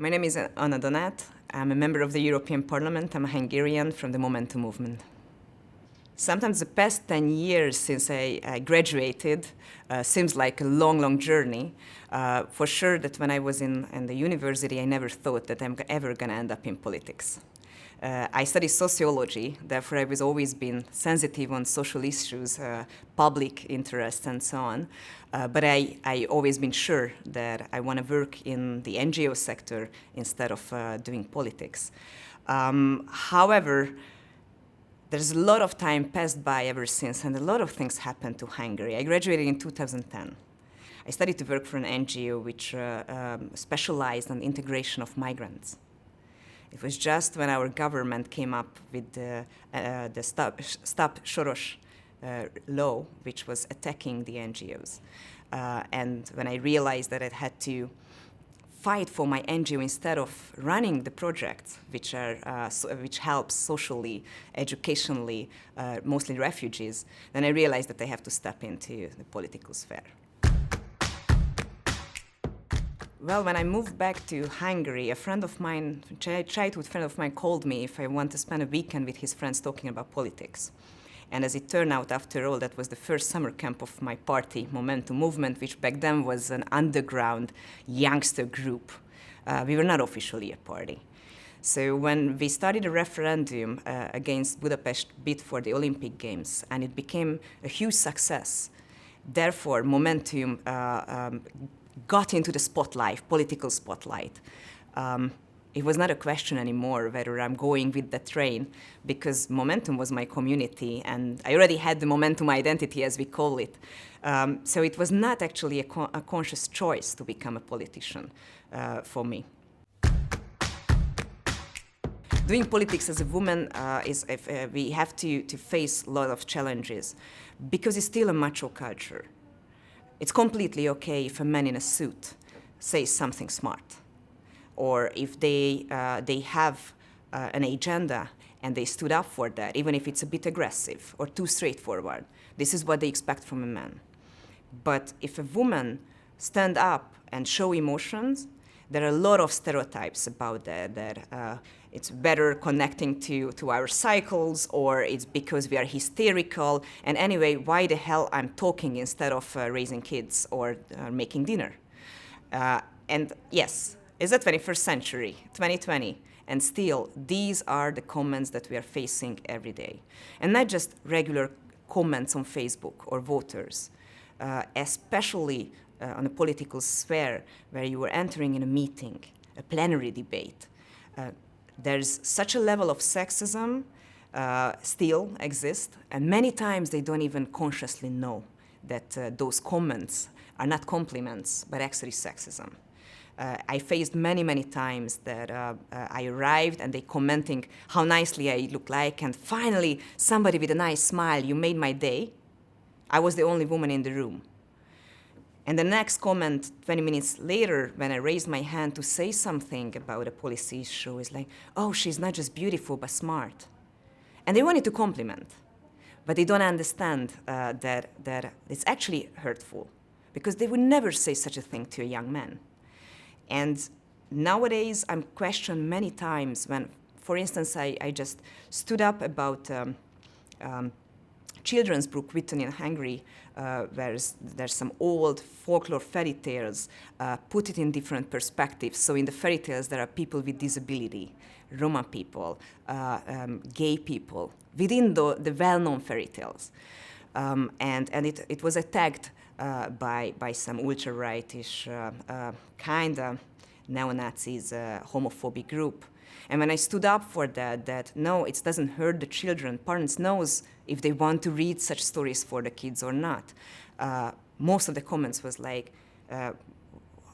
My name is Anna Donáth. I'm a member of the European Parliament. I'm a Hungarian from the Momentum movement. Sometimes the past 10 years since I graduated seems like a long, long journey. For sure that when I was in the university, I never thought that I'm ever going to end up in politics. I studied sociology, therefore I was always been sensitive on social issues, public interest and so on. But I always been sure that I want to work in the NGO sector instead of doing politics. However, there's a lot of time passed by ever since, and a lot of things happened to Hungary. I graduated in 2010. I started to work for an NGO which specialized on integration of migrants. It was just when our government came up with the Stop Soros law, which was attacking the NGOs. And when I realized that I had to fight for my NGO instead of running the projects, which helps socially, educationally, mostly refugees, then I realized that I have to step into the political sphere. Well, when I moved back to Hungary, a childhood friend of mine called me if I want to spend a weekend with his friends talking about politics. And as it turned out, after all, that was the first summer camp of my party, Momentum movement, which back then was an underground youngster group. We were not officially a party. So when we started a referendum against Budapest bid for the Olympic Games, and it became a huge success, therefore Momentum got into the spotlight, political spotlight. It was not a question anymore whether I'm going with the train, because Momentum was my community, and I already had the Momentum identity, as we call it. So it was not actually a conscious choice to become a politician for me. Doing politics as a woman we have to face a lot of challenges, because it's still a macho culture. It's completely okay if a man in a suit says something smart, or if they have an agenda and they stood up for that, even if it's a bit aggressive or too straightforward. This is what they expect from a man. But if a woman stand up and show emotions, there are a lot of stereotypes about that it's better connecting to our cycles, or it's because we are hysterical, and anyway, why the hell I'm talking instead of raising kids or making dinner? And yes, it's the 21st century, 2020, and still these are the comments that we are facing every day. And not just regular comments on Facebook or voters, especially on a political sphere where you are entering in a meeting, a plenary debate. There's such a level of sexism still exists, and many times they don't even consciously know that those comments are not compliments, but actually sexism. I faced many, many times that I arrived and they commenting how nicely I look like, and finally somebody with a nice smile, you made my day. I was the only woman in the room. And the next comment, 20 minutes later, when I raised my hand to say something about a policy issue, is like, oh, she's not just beautiful, but smart. And they wanted to compliment, but they don't understand that it's actually hurtful, because they would never say such a thing to a young man. And nowadays, I'm questioned many times when, for instance, I just stood up about children's book written in Hungary, where there's some old folklore fairy tales, put it in different perspectives. So in the fairy tales, there are people with disability, Roma people, gay people, within the well-known fairy tales. And it was attacked by some ultra-rightish, kind of neo-Nazis, homophobic group. And when I stood up for that no, it doesn't hurt the children. Parents knows if they want to read such stories for the kids or not. Most of the comments was like,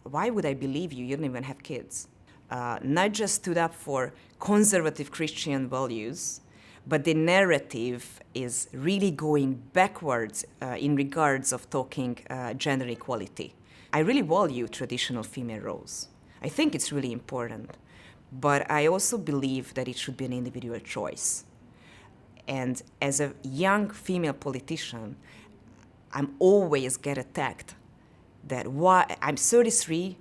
why would I believe you? You don't even have kids. Not just stood up for conservative Christian values, but the narrative is really going backwards in regards of talking gender equality. I really value traditional female roles. I think it's really important. But I also believe that it should be an individual choice. And as a young female politician, I'm always get attacked that I'm 33,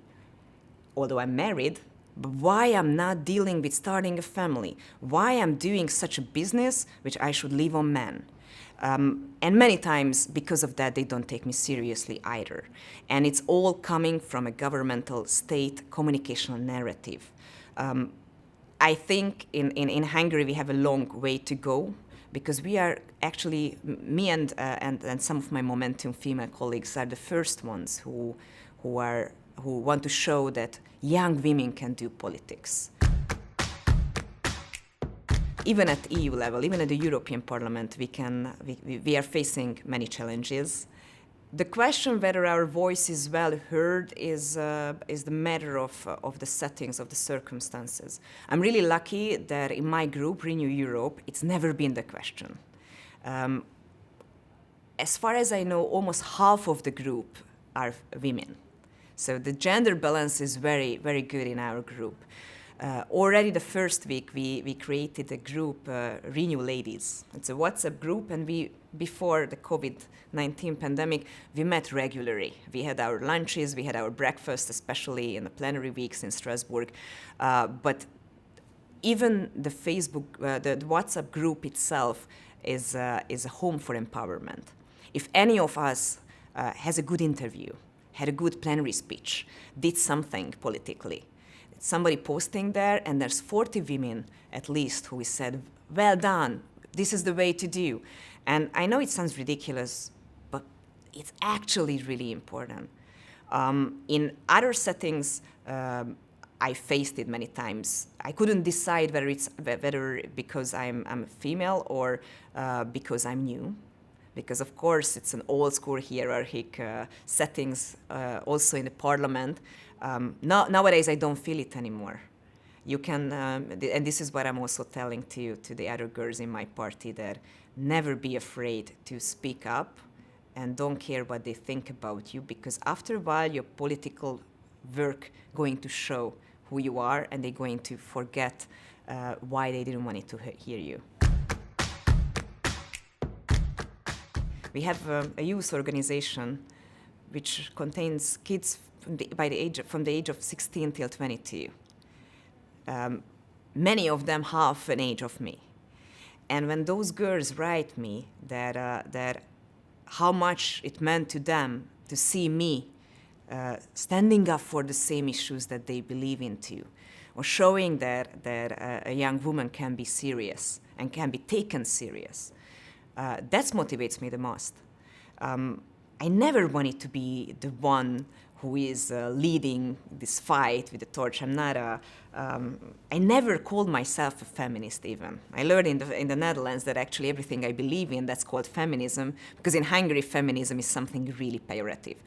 although I'm married, But why I'm not dealing with starting a family? Why I'm doing such a business which I should leave on men? And many times, because of that, they don't take me seriously either. And it's all coming from a governmental state communicational narrative. I think in Hungary we have a long way to go, because we are actually, me and some of my Momentum female colleagues are the first ones who want to show that young women can do politics. Even at EU level, even at the European Parliament, we are facing many challenges. The question whether our voice is well heard is the matter of the settings, of the circumstances. I'm really lucky that in my group, Renew Europe, it's never been the question. As far as I know, almost half of the group are women. So the gender balance is very, very good in our group. Already the first week, we created a group, Renew Ladies. It's a WhatsApp group, and before the COVID-19 pandemic, we met regularly. We had our lunches, we had our breakfast, especially in the plenary weeks in Strasbourg. But even the Facebook, the WhatsApp group itself is a home for empowerment. If any of us has a good interview, had a good plenary speech, did something politically, somebody posting there, and there's 40 women at least who said, well done, this is the way to do. And I know it sounds ridiculous, but it's actually really important. In other settings, I faced it many times. I couldn't decide whether because I'm a female or because I'm new. Because of course it's an old school hierarchic settings also in the parliament. Nowadays I don't feel it anymore. You can, and this is what I'm also telling to the other girls in my party, that never be afraid to speak up and don't care what they think about you, because after a while your political work going to show who you are, and they're going to forget why they didn't want it to hear you. We have a youth organization which contains kids from the age of 16 till 22. Many of them half an age of me. And when those girls write me that how much it meant to them to see me standing up for the same issues that they believe into, or showing that a young woman can be serious and can be taken serious, that motivates me the most. I never wanted to be the one who is leading this fight with the torch. I never called myself a feminist even. I learned in the Netherlands that actually everything I believe in, that's called feminism, because in Hungary feminism is something really pejorative.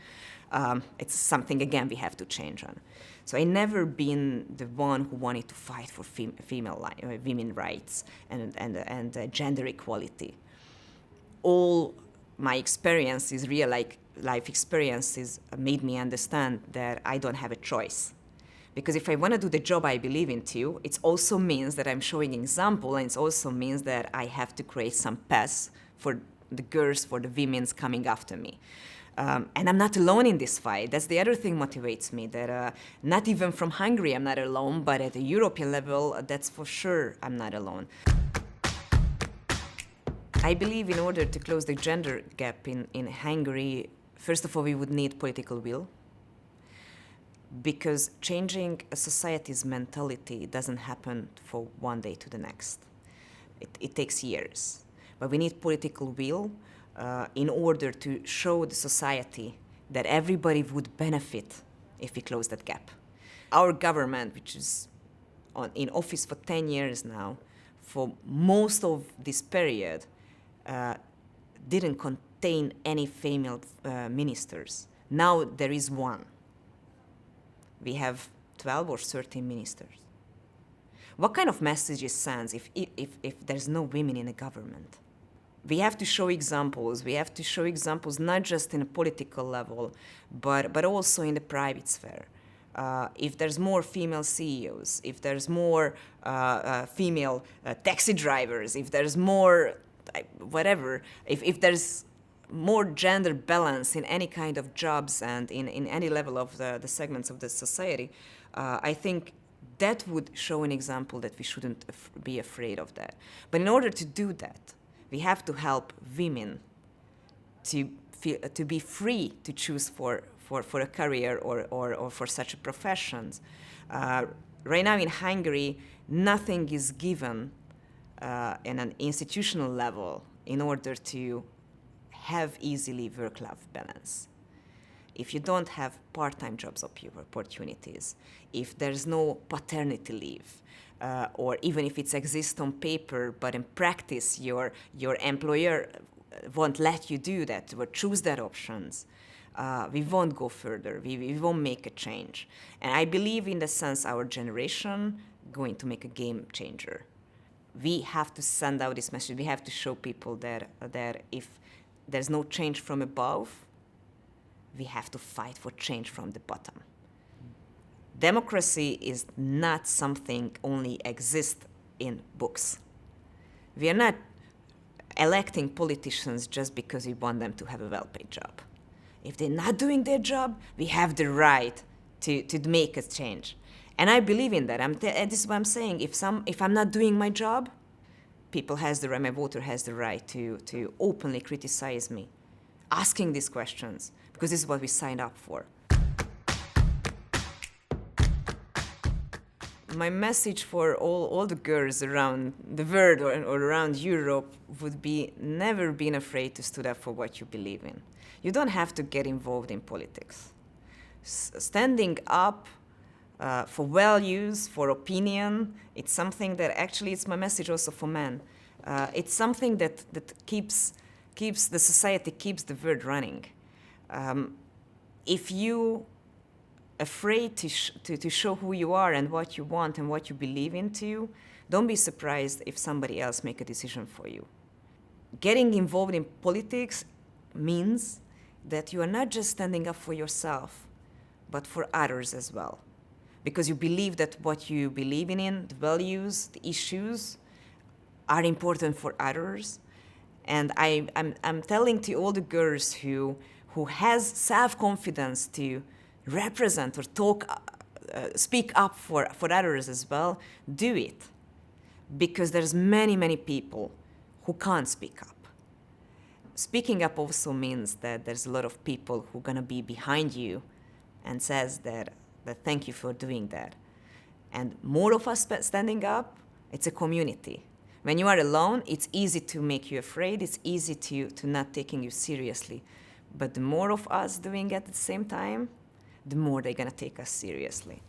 It's something, again, we have to change on. So I never been the one who wanted to fight for women rights and gender equality. All my experiences, real life experiences, made me understand that I don't have a choice. Because if I want to do the job I believe into, it also means that I'm showing example, and it also means that I have to create some paths for the girls, for the women coming after me. And I'm not alone in this fight. That's the other thing motivates me, that not even from Hungary I'm not alone, but at the European level, that's for sure I'm not alone. I believe in order to close the gender gap in Hungary, first of all, we would need political will. Because changing a society's mentality doesn't happen from one day to the next. It takes years. But we need political will in order to show the society that everybody would benefit if we close that gap. Our government, which is in office for 10 years now, for most of this period, didn't contain any female ministers. Now there is one. We have 12 or 13 ministers. What kind of message is sent if there's no women in the government? We have to show examples. We have to show examples not just in a political level, but also in the private sphere. If there's more female CEOs, if there's more female taxi drivers, if there's more whatever, if there's more gender balance in any kind of jobs and in any level of the segments of the society, I think that would show an example that we shouldn't be afraid of that. But in order to do that, we have to help women to be free to choose for a career or for such professions. Right now in Hungary, nothing is given in an institutional level in order to have easily work-life balance. If you don't have part-time jobs opportunities, if there's no paternity leave, or even if it exists on paper, but in practice your employer won't let you do that or choose that options, we won't go further, we won't make a change. And I believe in the sense our generation going to make a game changer. We have to send out this message, we have to show people that if there's no change from above, we have to fight for change from the bottom. Democracy is not something only exists in books. We are not electing politicians just because we want them to have a well-paid job. If they're not doing their job, we have the right to make a change. And I believe in that. This is what I'm saying. If I'm not doing my job, my voter has the right to openly criticize me, asking these questions, because this is what we signed up for. My message for all the girls around the world or around Europe would be never being afraid to stand up for what you believe in. You don't have to get involved in politics. Standing up for values, for opinion, it's something that actually it's my message also for men. It's something that keeps the society, keeps the world running. If you afraid to show who you are and what you want and what you believe into, don't be surprised if somebody else make a decision for you. Getting involved in politics means that you are not just standing up for yourself, but for others as well. Because you believe that what you believe in, the values, the issues, are important for others. And I'm telling to all the girls who has self-confidence to represent or speak up for others as well, do it. Because there's many people who can't speak up. Speaking up also means that there's a lot of people who are gonna be behind you and says that thank you for doing that. And more of us standing up, it's a community. When you are alone, it's easy to make you afraid, it's easy to not taking you seriously. But the more of us doing it at the same time, the more they're gonna take us seriously.